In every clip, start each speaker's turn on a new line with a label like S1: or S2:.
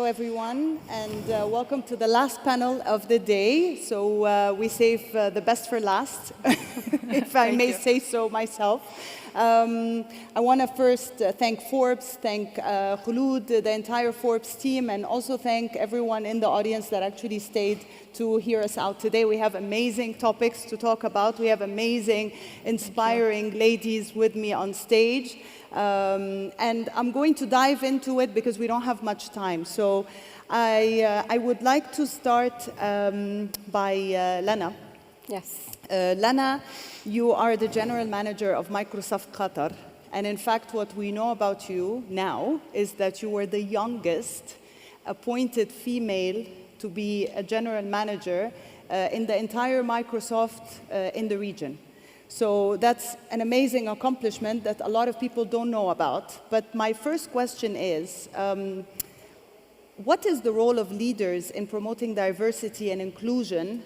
S1: Hello, everyone, and welcome to the last panel of the day. So we save the best for last, if I may say so myself. I want to first thank Forbes, thank Khulud, the entire Forbes team, and also thank everyone in the audience that actually stayed to hear us out today. We have amazing topics to talk about. We have amazing, inspiring ladies with me on stage. And I'm going to dive into it because we don't have much time. So I would like to start by Lana.
S2: Yes.
S1: Lana, you are the general manager of Microsoft Qatar. And in fact, what we know about you now is that you were the youngest appointed female to be a general manager in the entire Microsoft in the region. So that's an amazing accomplishment that a lot of people don't know about. But my first question is, what is the role of leaders in promoting diversity and inclusion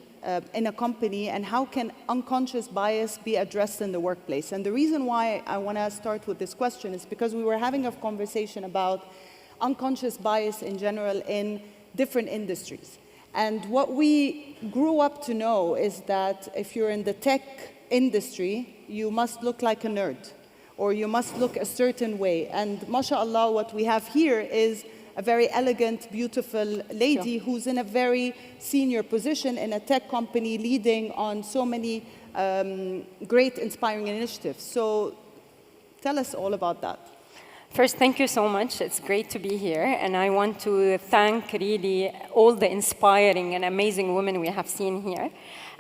S1: in a company, and how can unconscious bias be addressed in the workplace? And the reason why I want to start with this question is because we were having a conversation about unconscious bias in general in different industries. And what we grew up to know is that if you're in the tech industry, you must look like a nerd, or you must look a certain way. And mashallah, what we have here is a very elegant, beautiful lady who's in a very senior position in a tech company leading on so many great, inspiring initiatives. So tell us all about that.
S2: First, thank you so much. It's great to be here. And I want to thank really all the inspiring and amazing women we have seen here.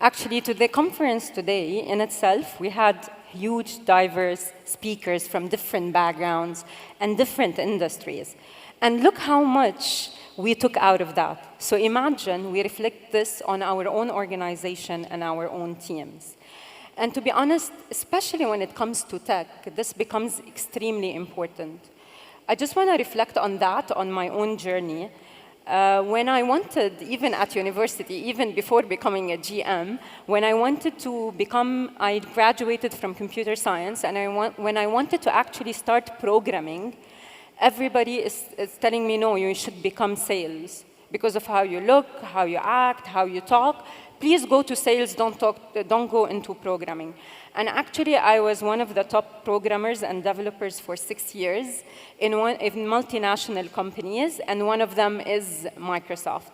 S2: Actually, to the conference today in itself, we had huge, diverse speakers from different backgrounds and different industries. And look how much we took out of that. So imagine we reflect this on our own organization and our own teams. And to be honest, especially when it comes to tech, this becomes extremely important. I just want to reflect on that, on my own journey. When I wanted, even at university, even before becoming a GM, when I wanted to become, I graduated from computer science, and when I wanted to actually start programming, everybody is telling me, no, you should become sales because of how you look, how you act, how you talk. Please go to sales, don't go into programming. And actually, I was one of the top programmers and developers for 6 years in multinational companies, and one of them is Microsoft.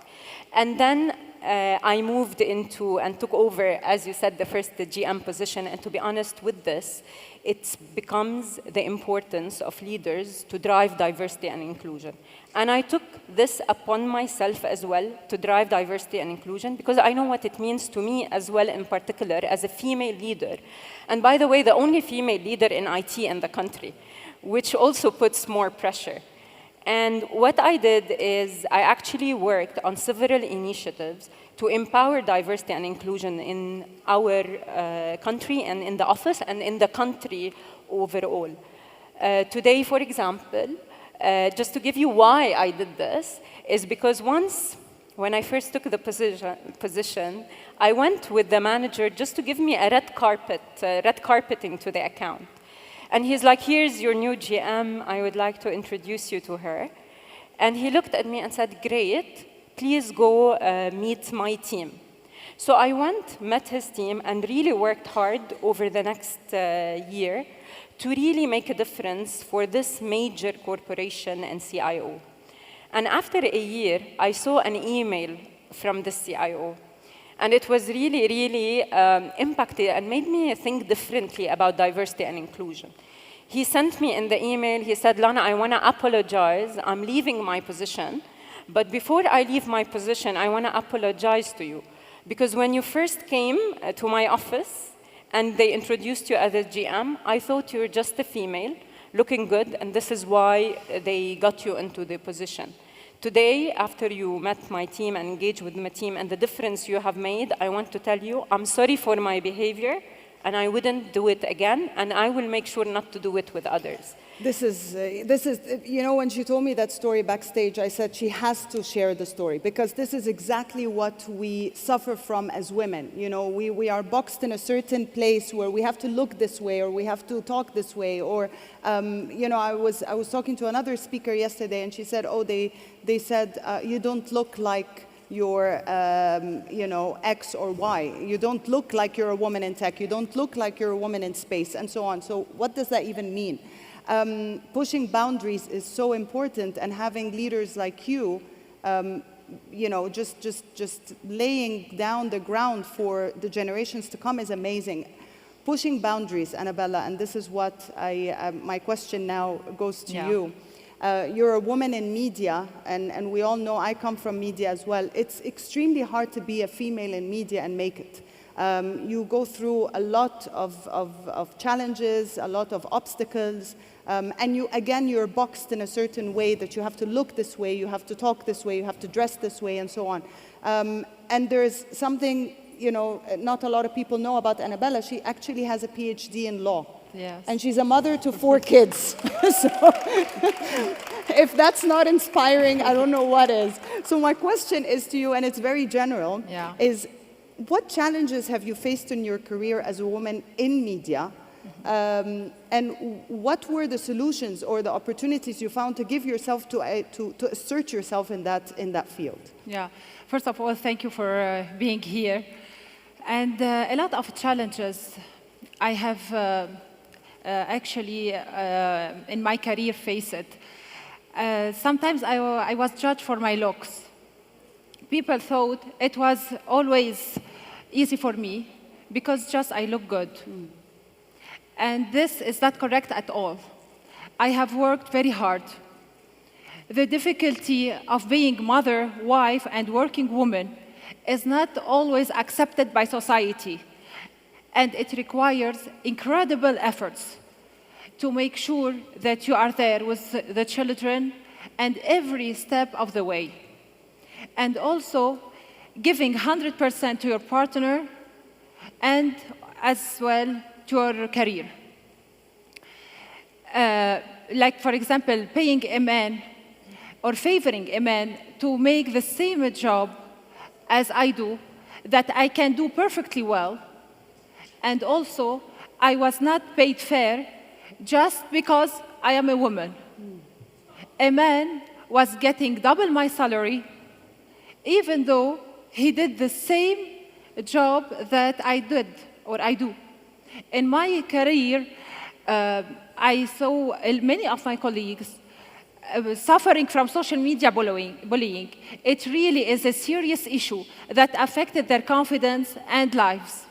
S2: And then I moved into and took over, as you said, the GM position. And to be honest with this, it becomes the importance of leaders to drive diversity and inclusion. And I took this upon myself as well to drive diversity and inclusion because I know what it means to me as well, in particular, as a female leader. And by the way, the only female leader in IT in the country, which also puts more pressure. And what I did is I actually worked on several initiatives to empower diversity and inclusion in our country and in the office and in the country overall. Today, for example, just to give you why I did this, is because once, when I first took the position, I went with the manager just to give me a red carpeting to the account. And he's like, here's your new GM. I would like to introduce you to her. And he looked at me and said, great, please go meet my team. So I went, met his team, and really worked hard over the next year to really make a difference for this major corporation and CIO. And after a year, I saw an email from the CIO. And it was really, really impacted and made me think differently about diversity and inclusion. He sent me in the email, he said, Lana, I want to apologize. I'm leaving my position. But before I leave my position, I want to apologize to you. Because when you first came to my office and they introduced you as a GM, I thought you were just a female, looking good, and this is why they got you into the position. Today, after you met my team and engaged with my team and the difference you have made, I want to tell you, I'm sorry for my behavior. and I wouldn't do it again, and I will make sure not to do it with others.
S1: This is, you know, when she told me that story backstage, I said she has to share the story, because this is exactly what we suffer from as women. You know, we are boxed in a certain place where we have to look this way, or we have to talk this way, or, you know, I was talking to another speaker yesterday, and she said, oh, they said, you don't look like your, you know, X or Y. You don't look like you're a woman in tech. You don't look like you're a woman in space, and so on. So what does that even mean? Pushing boundaries is so important, and having leaders like you, you know, just laying down the ground for the generations to come is amazing. Pushing boundaries, Annabella, and this is what my question now goes to you. You're a woman in media, and we all know I come from media as well. It's extremely hard to be a female in media and make it. You go through a lot of challenges, a lot of obstacles, and you're boxed in a certain way that you have to look this way, you have to talk this way, you have to dress this way, and so on. And there's something, you know, not a lot of people know about Annabella. She actually has a PhD in law.
S3: Yes.
S1: And she's a mother to 4 kids. So if that's not inspiring, I don't know what is. So my question is to you, and it's very general, is what challenges have you faced in your career as a woman in media? And what were the solutions or the opportunities you found to give yourself to assert yourself in that field?
S3: Yeah. First of all, thank you for being here. And a lot of challenges I have actually in my career faced. Sometimes I was judged for my looks. People thought it was always easy for me because just I look good. And this is not correct at all. I have worked very hard. The difficulty of being mother, wife, and working woman is not always accepted by society. And it requires incredible efforts to make sure that you are there with the children and every step of the way. And also giving 100% to your partner and as well to your career. Like, for example, paying a man or favoring a man to make the same job as I do, that I can do perfectly well. And also, I was not paid fair just because I am a woman. A man was getting double my salary, even though he did the same job that I did, or I do. In my career, I saw many of my colleagues suffering from social media bullying. It really is a serious issue that affected their confidence and lives.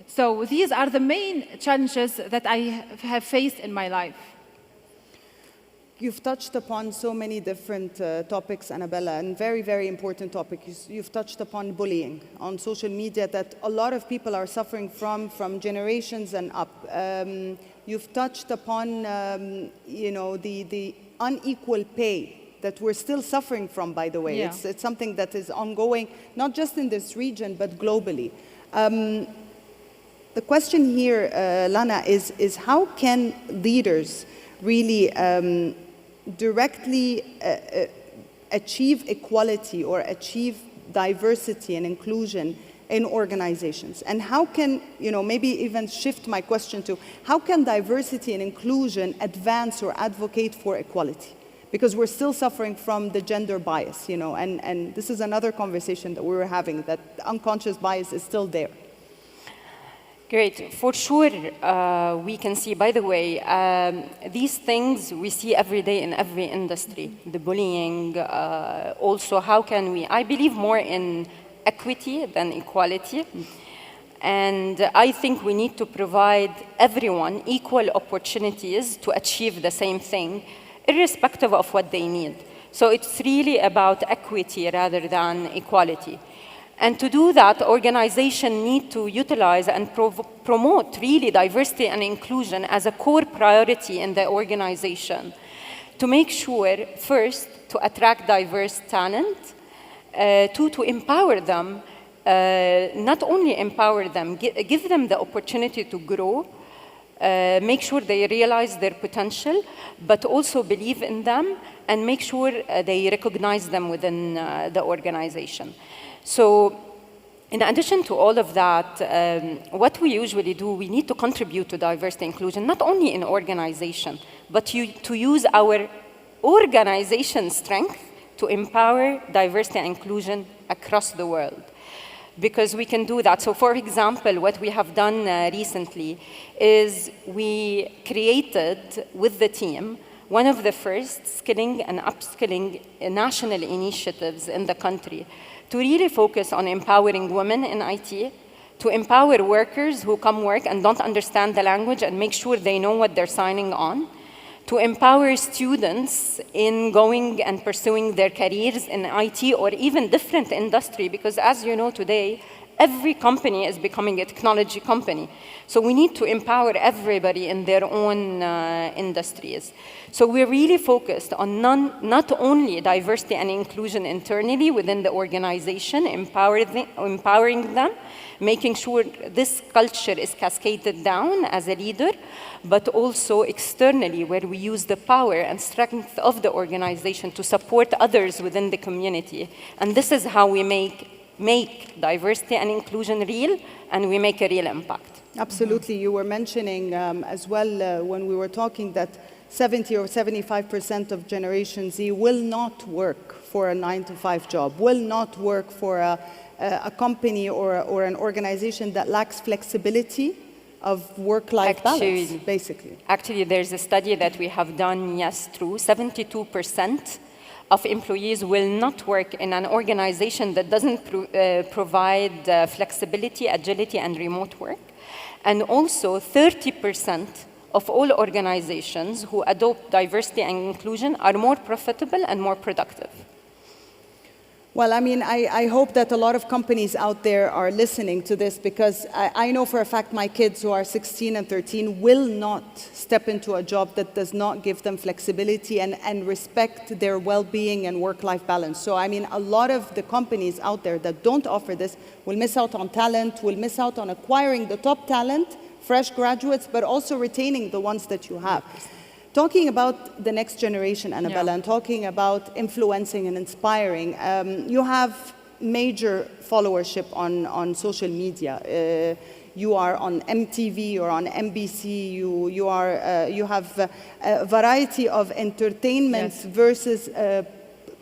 S3: So these are the main challenges that I have faced in my life.
S1: You've touched upon so many different topics, Annabella, and very, very important topics. You've touched upon bullying on social media that a lot of people are suffering from generations and up. You've touched upon, you know, the unequal pay that we're still suffering from, by the way. It's something that is ongoing, not just in this region, but globally. The question here, Lana, is how can leaders really directly achieve equality or achieve diversity and inclusion in organizations? And how can, you know, maybe even shift my question to, how can diversity and inclusion advance or advocate for equality? Because we're still suffering from the gender bias, you know, and this is another conversation that we were having, that unconscious bias is still there.
S2: Great. For sure, we can see, by the way, these things we see every day in every industry, the bullying, also how can we, I believe more in equity than equality. And I think we need to provide everyone equal opportunities to achieve the same thing, irrespective of what they need. So it's really about equity rather than equality. And to do that, organizations need to utilize and promote really diversity and inclusion as a core priority in the organization to make sure, first, to attract diverse talent, two, to empower them not only empower them, give them the opportunity to grow, make sure they realize their potential, but also believe in them and make sure they recognize them within the organization. So in addition to all of that, what we usually do, we need to contribute to diversity and inclusion, not only in organization, but to use our organization strength to empower diversity and inclusion across the world. Because we can do that. So for example, what we have done recently is we created with the team one of the first skilling and upskilling national initiatives in the country to really focus on empowering women in IT, to empower workers who come work and don't understand the language and make sure they know what they're signing on, to empower students in going and pursuing their careers in IT or even different industry, because as you know today, every company is becoming a technology company. So we need to empower everybody in their own industries. So we're really focused on not only diversity and inclusion internally within the organization, empowering them, making sure this culture is cascaded down as a leader, but also externally where we use the power and strength of the organization to support others within the community. And this is how we make diversity and inclusion real, and we make a real impact.
S1: Absolutely. You were mentioning as well when we were talking that 70 or 75% of Generation Z will not work for a 9-to-5 job, will not work for a company or an organization that lacks flexibility of work-life balance, basically.
S2: Actually, there's a study that we have done, yes, true. 72% of employees will not work in an organization that doesn't provide flexibility, agility, and remote work. And also 30% of all organizations who adopt diversity and inclusion are more profitable and more productive.
S1: Well, I mean, I hope that a lot of companies out there are listening to this, because I know for a fact my kids who are 16 and 13 will not step into a job that does not give them flexibility and respect their well-being and work-life balance. So, I mean, a lot of the companies out there that don't offer this will miss out on talent, will miss out on acquiring the top talent, fresh graduates, but also retaining the ones that you have. Talking about the next generation, Annabella, and talking about influencing and inspiring, you have major followership on social media. You are on MTV, you're on NBC, you have a variety of entertainment versus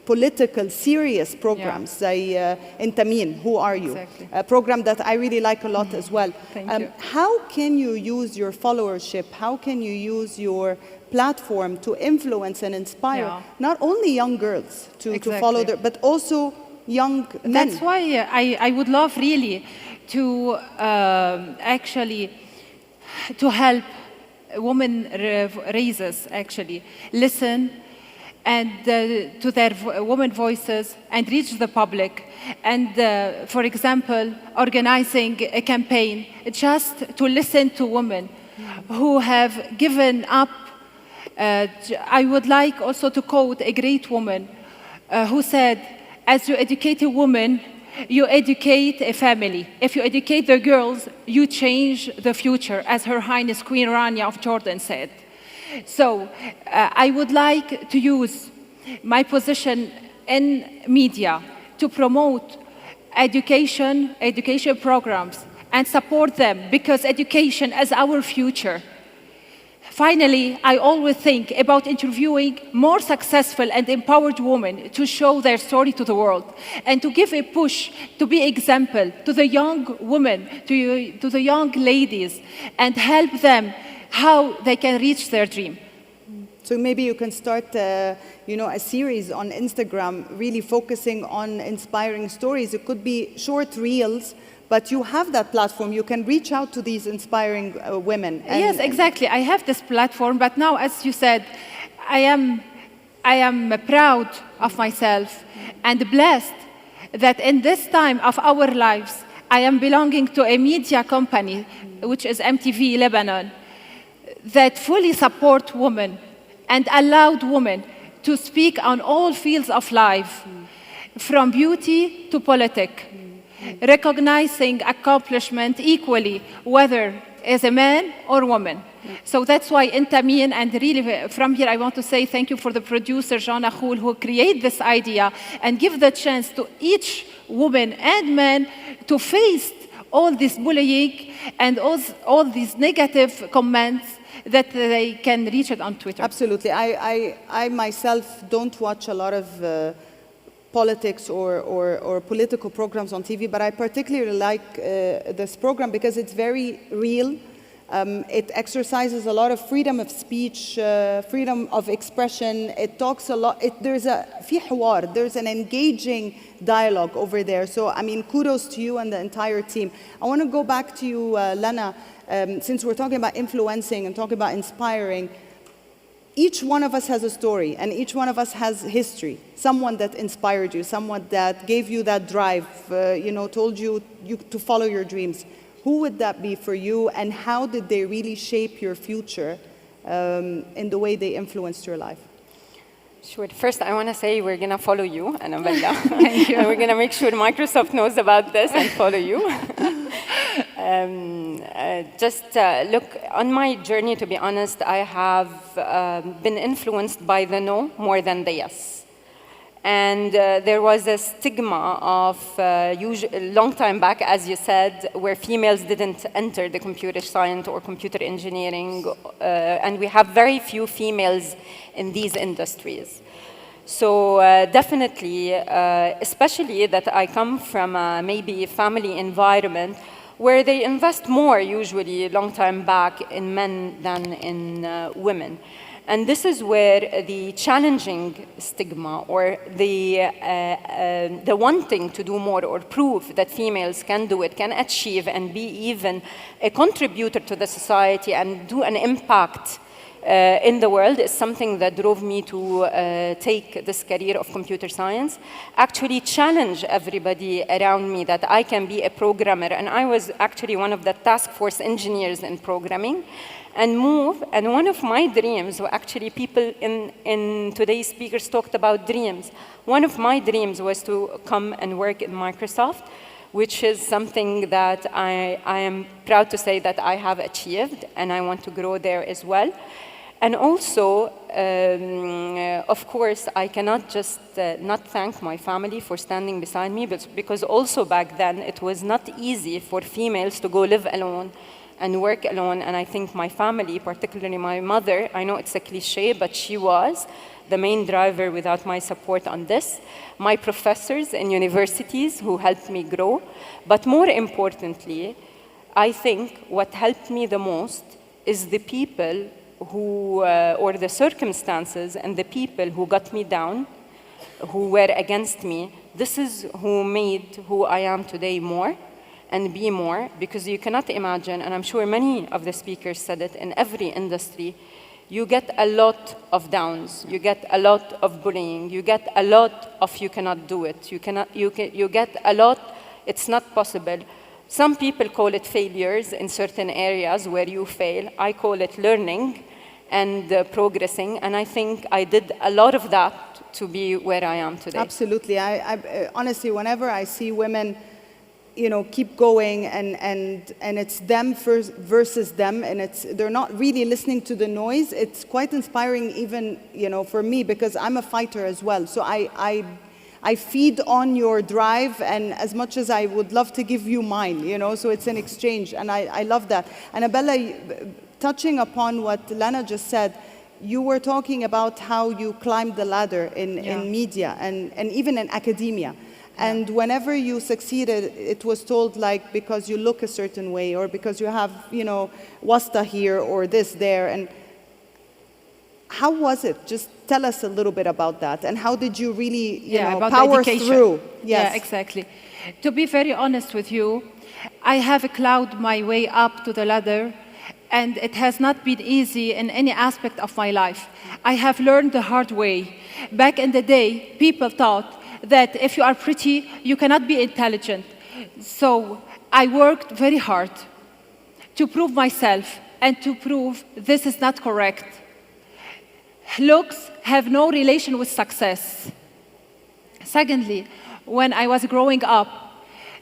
S1: political, serious programs. In Tameen, Who Are You?
S3: Exactly.
S1: A program that I really like a lot as well.
S3: Thank you.
S1: How can you use your followership, how can you use your platform to influence and inspire not only young girls to follow their, but also young men?
S3: That's why I would love really to actually to help women raisers actually listen and to their women voices and reach the public. And for example, organizing a campaign just to listen to women who have given up. I would like also to quote a great woman who said, as you educate a woman, you educate a family. If you educate the girls, you change the future, as Her Highness Queen Rania of Jordan said. So I would like to use my position in media to promote education programs and support them, because education is our future. Finally, I always think about interviewing more successful and empowered women to show their story to the world and to give a push to be example to the young women, to the young ladies, and help them how they can reach their dream.
S1: So maybe you can start, a series on Instagram, really focusing on inspiring stories. It could be short reels, but you have that platform. You can reach out to these inspiring women.
S3: Yes, exactly. I have this platform, but now, as you said, I am proud of myself and blessed that in this time of our lives, I am belonging to a media company, which is MTV Lebanon, that fully support women and allowed women to speak on all fields of life, from beauty to politics. recognizing accomplishment equally, whether as a man or woman. So that's why Intamin, and really from here I want to say thank you for the producer, Lana Khalaf, who create this idea and give the chance to each woman and man to face all this bullying and all these negative comments that they can reach it on Twitter.
S1: Absolutely. I myself don't watch a lot of politics or political programs on TV, but I particularly like this program because it's very real. It exercises a lot of freedom of speech, freedom of expression. It talks a lot. There's an engaging dialogue over there. So, I mean, kudos to you and the entire team. I want to go back to you, Lana, since we're talking about influencing and talking about inspiring. Each one of us has a story, and each one of us has history. Someone that inspired you, someone that gave you that drive, told you to follow your dreams. Who would that be for you, and how did they really shape your future in the way they influenced your life?
S2: Sure. First, I want to say we're going to follow you, Annabella.
S3: Thank you.
S2: And we're going to make sure Microsoft knows about this and follow you. Look, on my journey, to be honest, I have been influenced by the no more than the yes. And there was a stigma of a long time back, as you said, where females didn't enter the computer science or computer engineering, and we have very few females in these industries. So definitely, especially that I come from maybe a family environment where they invest more, usually a long time back, in men than in women. And this is where the challenging stigma or the wanting to do more or prove that females can do it, can achieve and be even a contributor to the society and do an impact in the world is something that drove me to take this career of computer science, actually challenge everybody around me that I can be a programmer. And I was actually one of the task force engineers in programming. And move, and one of my dreams, actually people in today's speakers talked about dreams. One of my dreams was to come and work in Microsoft, which is something that I am proud to say that I have achieved, and I want to grow there as well. And also, of course, I cannot just not thank my family for standing beside me, but because also back then it was not easy for females to go live alone and work alone. And I think my family, particularly my mother, I know it's a cliche, but she was the main driver without my support on this. My professors in universities who helped me grow. But more importantly, I think what helped me the most is the people who, or the circumstances and the people who got me down, who were against me. This is who made who I am today more. And be more, because you cannot imagine, and I'm sure many of the speakers said it, in every industry, you get a lot of downs, you get a lot of bullying, you get a lot of you cannot do it, you get a lot, it's not possible. Some people call it failures in certain areas where you fail. I call it learning and progressing, and I think I did a lot of that to be where I am today.
S1: Absolutely. I honestly, whenever I see women keep going and it's them versus them, and they're not really listening to the noise. It's quite inspiring even, for me, because I'm a fighter as well. So I feed on your drive, and as much as I would love to give you mine, so it's an exchange, and I love that. Annabella, touching upon what Lana just said, you were talking about how you climbed the ladder in media and even in academia. And whenever you succeeded, it was told because you look a certain way, or because you have, wasta here or this there. And how was it? Just tell us a little bit about that. And how did you really, power through? Yes.
S3: Yeah, exactly. To be very honest with you, I have climbed my way up to the ladder, and it has not been easy in any aspect of my life. I have learned the hard way. Back in the day, people thought that if you are pretty, you cannot be intelligent. So I worked very hard to prove myself and to prove this is not correct. Looks have no relation with success. Secondly, when I was growing up,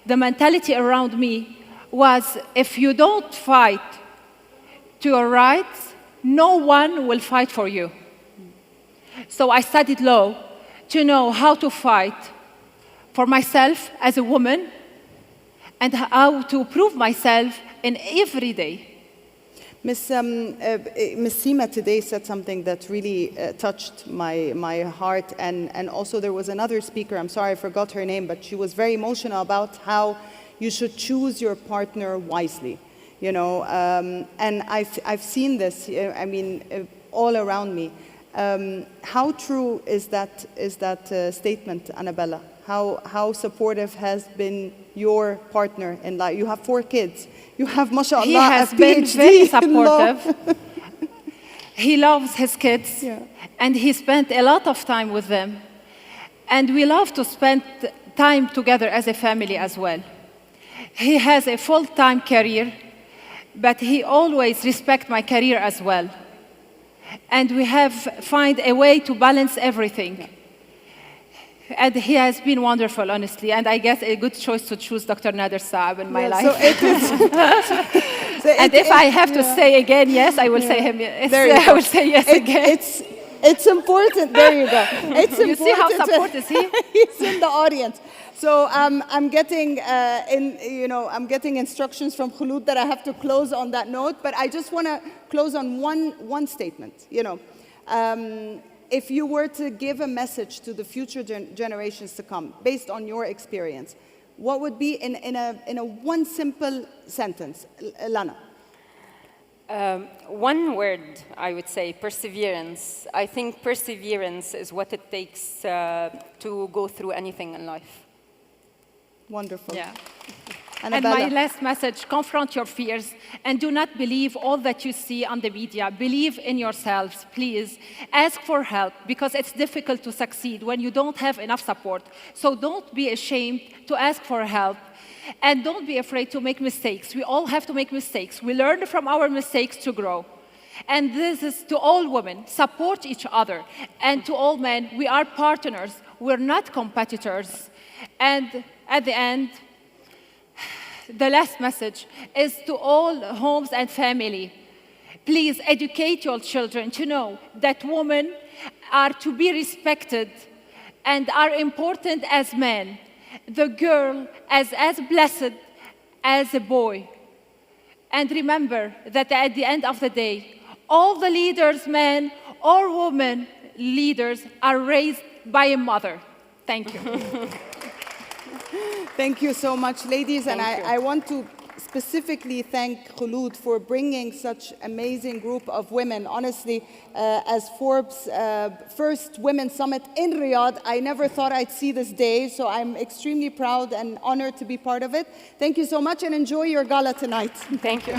S3: the mentality around me was, if you don't fight to your rights, no one will fight for you. So I studied law to know how to fight for myself as a woman and how to prove myself in every day.
S1: Miss Seema today said something that really touched my heart, and also there was another speaker, I'm sorry I forgot her name, but she was very emotional about how you should choose your partner wisely, you know, and I've seen this, I mean, all around me. How true is that statement, Annabella? How supportive has been your partner in life? You have 4 kids. You have, mashallah,
S3: he has
S1: a
S3: been
S1: PhD
S3: very
S1: in law.
S3: supportive. He loves his kids,
S1: Yeah.
S3: and he spent a lot of time with them. And we love to spend time together as a family as well. He has a full-time career, but he always respects my career as well. And we have find a way to balance everything. And he has been wonderful, honestly. And I guess a good choice to choose Dr. Nader Saab in my life.
S1: So it is,
S3: And if I have to say again yes, I will say him yes.
S1: There you
S3: I
S1: go.
S3: will say yes again.
S1: It's important. There you go. It's important.
S3: You see how supportive is he?
S1: He's in the audience. So I'm getting I'm getting instructions from Khulud that I have to close on that note. But I just want to close on one statement. You know, if you were to give a message to the future generations to come, based on your experience, what would be in a one simple sentence, Lana?
S2: One word, I would say, perseverance. I think perseverance is what it takes to go through anything in life.
S1: Wonderful.
S3: Yeah. And
S1: Annabella.
S3: my last message, confront your fears and do not believe all that you see on the media. Believe in yourselves, please. Ask for help because it's difficult to succeed when you don't have enough support. So don't be ashamed to ask for help. And don't be afraid to make mistakes. We all have to make mistakes. We learn from our mistakes to grow. And this is to all women, support each other. And to all men, we are partners. We're not competitors. And at the end, the last message is to all homes and family. Please educate your children to know that women are to be respected and are important as men. The girl as blessed as a boy. And remember that at the end of the day, all the leaders, men or women leaders, are raised by a mother. Thank you.
S1: Thank you so much, ladies. And I want to specifically thank Khulud for bringing such amazing group of women. Honestly, as Forbes' first Women's Summit in Riyadh, I never thought I'd see this day. So I'm extremely proud and honored to be part of it. Thank you so much and enjoy your gala tonight.
S2: Thank you.